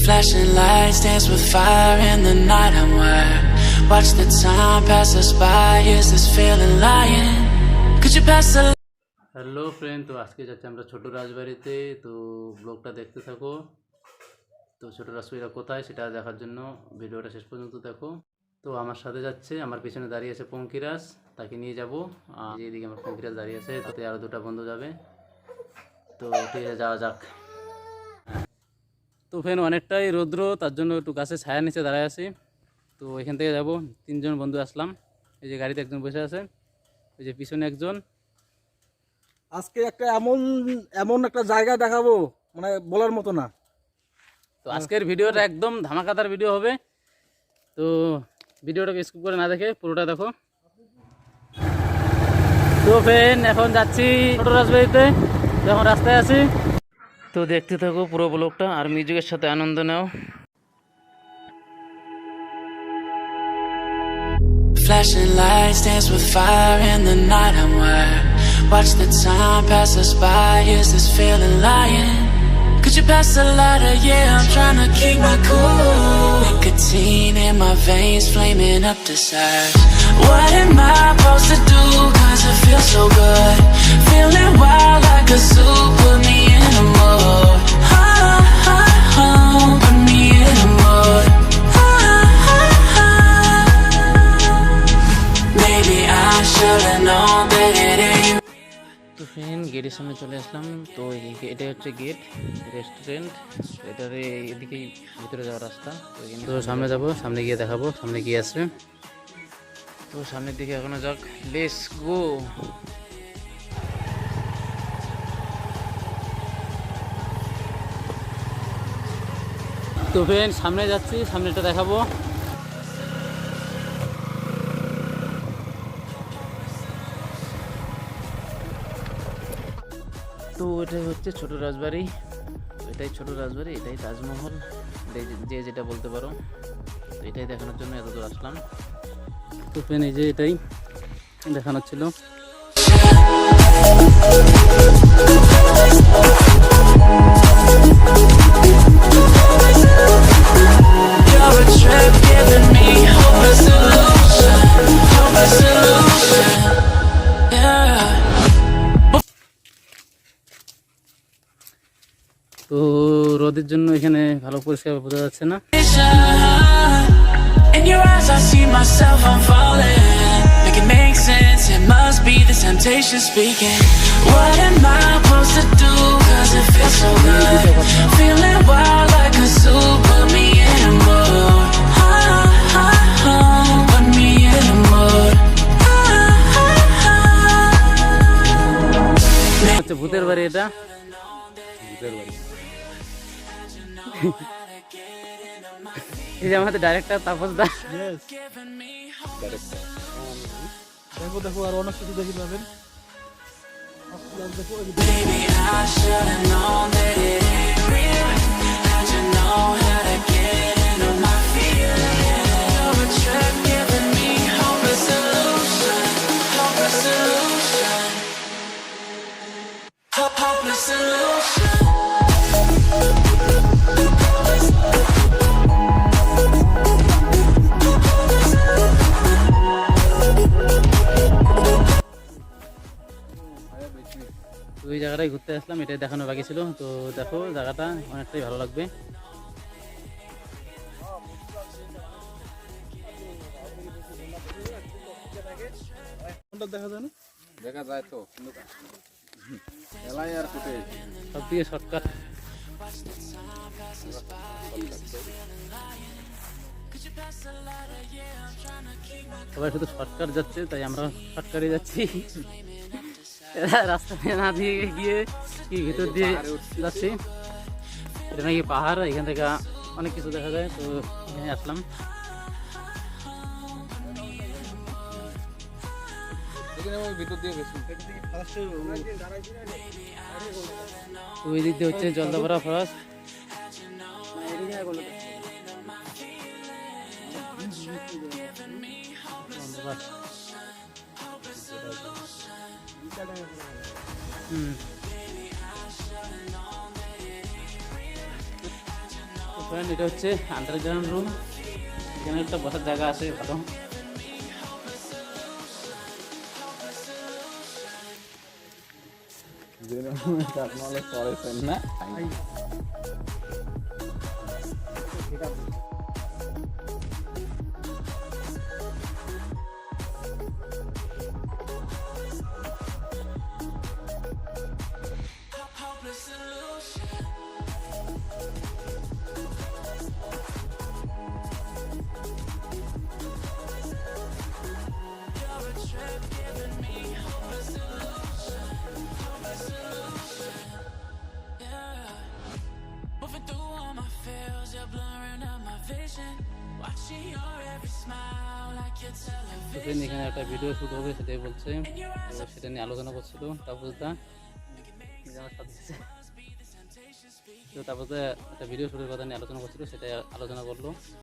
Flashing lights dance with fire in the night I'm wired. Watch the time pass us by. Is this feeling lying? Could you pass the hello friend, তো আজকে যাচ্ছি আমরা ছোট রাজবাড়িতে। তো ব্লগটা দেখতে থাকো। তো ছোট রাজবাড়িটা কোথায় সেটা দেখার জন্য ভিডিওটা শেষ পর্যন্ত দেখো। তো আমার সাথে যাচ্ছে, আমার পিছনে দাঁড়িয়ে আছে পঙ্কিরাজ, তাকে নিয়ে যাব। আর এইদিকে আমার পঙ্কিরাজ দাঁড়িয়ে আছে, তাতে আরও দুটো বন্ধু যাবে। তো ঠিক আছে, যাওয়া যাক। তো ফ্রেন্ড অনেকটাই রৌদ্র, তার জন্য একটু গাছের ছায়ার নিচে দাঁড়ায় আছি। তো এখান থেকে যাব, তিনজন বন্ধু আসলাম। এই যে গাড়িতে একজন বসে আছে, এই যে পিছনে একজন। আজকে একটা এমন একটা জায়গা দেখাবো, মানে বলার মতো না। তো আজকের ভিডিওটা একদম ধামাকাদার ভিডিও হবে। তো ভিডিওটাকে স্কিপ করে না দেখে পুরোটা দেখো। তো ফ্রেন্ড এখন যাচ্ছি ছোট রাজবাড়িতে, এখন রাস্তায় আছি। তো দেখতে থাকো পুরো ব্লগটা আর মিউজিকের সাথে আনন্দ নাও। flashing lights dance with fire in the night I'm wired. Watch the time pass us by. Is this feeling lying? Could you pass the lighter? Yeah, I'm trying to keep my cool. Nicotine in my veins, flaming up desires. What am I supposed to do? Cause it feels so good. Feeling wild like a zoo. Put me in a mood. Put me in a mood. Maybe I should've known that it ain't. তো friend গেটের সামনে চলে আসলাম। তো এটা হচ্ছে gate, restaurant. এটার এদিকেই ভিতরে যাওয়ার রাস্তা। তো সামনে যাব, সামনে গিয়ে দেখাবো সামনে গিয়ে আসবে। তো সামনের দিকে এখনো যাক, লেটস গো। তো ফ্রেন্ড সামনে যাচ্ছি, সামনেটা দেখাবো। তো এটাই হচ্ছে ছোট রাজবাড়ি, এটাই ছোট রাজবাড়ি, এটাই তাজমহল, যে যেটা বলতে পারো। তো এটাই দেখানোর জন্য এত দূর আসলাম। তো ফ্রেন্ড এই যে এটাই দেখানোর ছিল। তো রোদের জন্য এখানে ভালো পরিষ্কার বোঝা যাচ্ছে না। In your eyes I see myself, I'm falling. Make it make sense, it must be the temptation speaking. What am I supposed to do? Cause it feels so good. Feeling wild like a zoo. Put me in a mood. Put me in a mood. আচ্ছা, ভূতের বাড়ি এটা, ভূতের বাড়ি। এই যে আমাদের director Tapas দা। দেখো দেখো আর অনেক কিছু দেখতে পাবেন। Baby, I should've known that it ain't real. How'd you know how to get into my feelings? You're a trip giving me hopeless solution. Hopeless solution. Hopeless solution. ওই জায়গাটায় ঘুরতে আসলাম, এটাই দেখানো বাকি ছিল। তো দেখো জায়গাটা অনেকটাই ভালো লাগবে। দেখা যায় না, দেখা যায় তো, এলাই আর ফুটে সব দিয়ে শর্টকাট। সবাই শুধু শর্টকাট যাচ্ছে, তাই আমরা শর্টকাটে যাচ্ছি। রাস্তা না দিয়ে গিয়ে কি ভিতর দিয়ে যাচ্ছি। এটা নাকি পাহাড়, এখান থেকে অনেক কিছু দেখা যায়। তো এখানে আসলাম। ভিতর দিয়ে গেছি। ওই দিক দিয়ে হচ্ছে জলদাপাড়া ফরেস্ট। ফ্রেন্ড, এটা হচ্ছে আন্ডারগ্রাউন্ড রুম। এখানে একটা বসার জায়গা আছে ভালো। আপনারা করেছেন না Moving through all my feels, you're blurring out my vision. Watching your every smile like your তো television. ফ্রেন্ড, এখানে একটা ভিডিও শুট হবে সেটাই বলছে। তো সেটা নিয়ে আলোচনা করছিল তাপসদা। তো তারপরে একটা ভিডিও শুটের কথা নিয়ে আলোচনা করছিল, সেটাই আলোচনা করলো।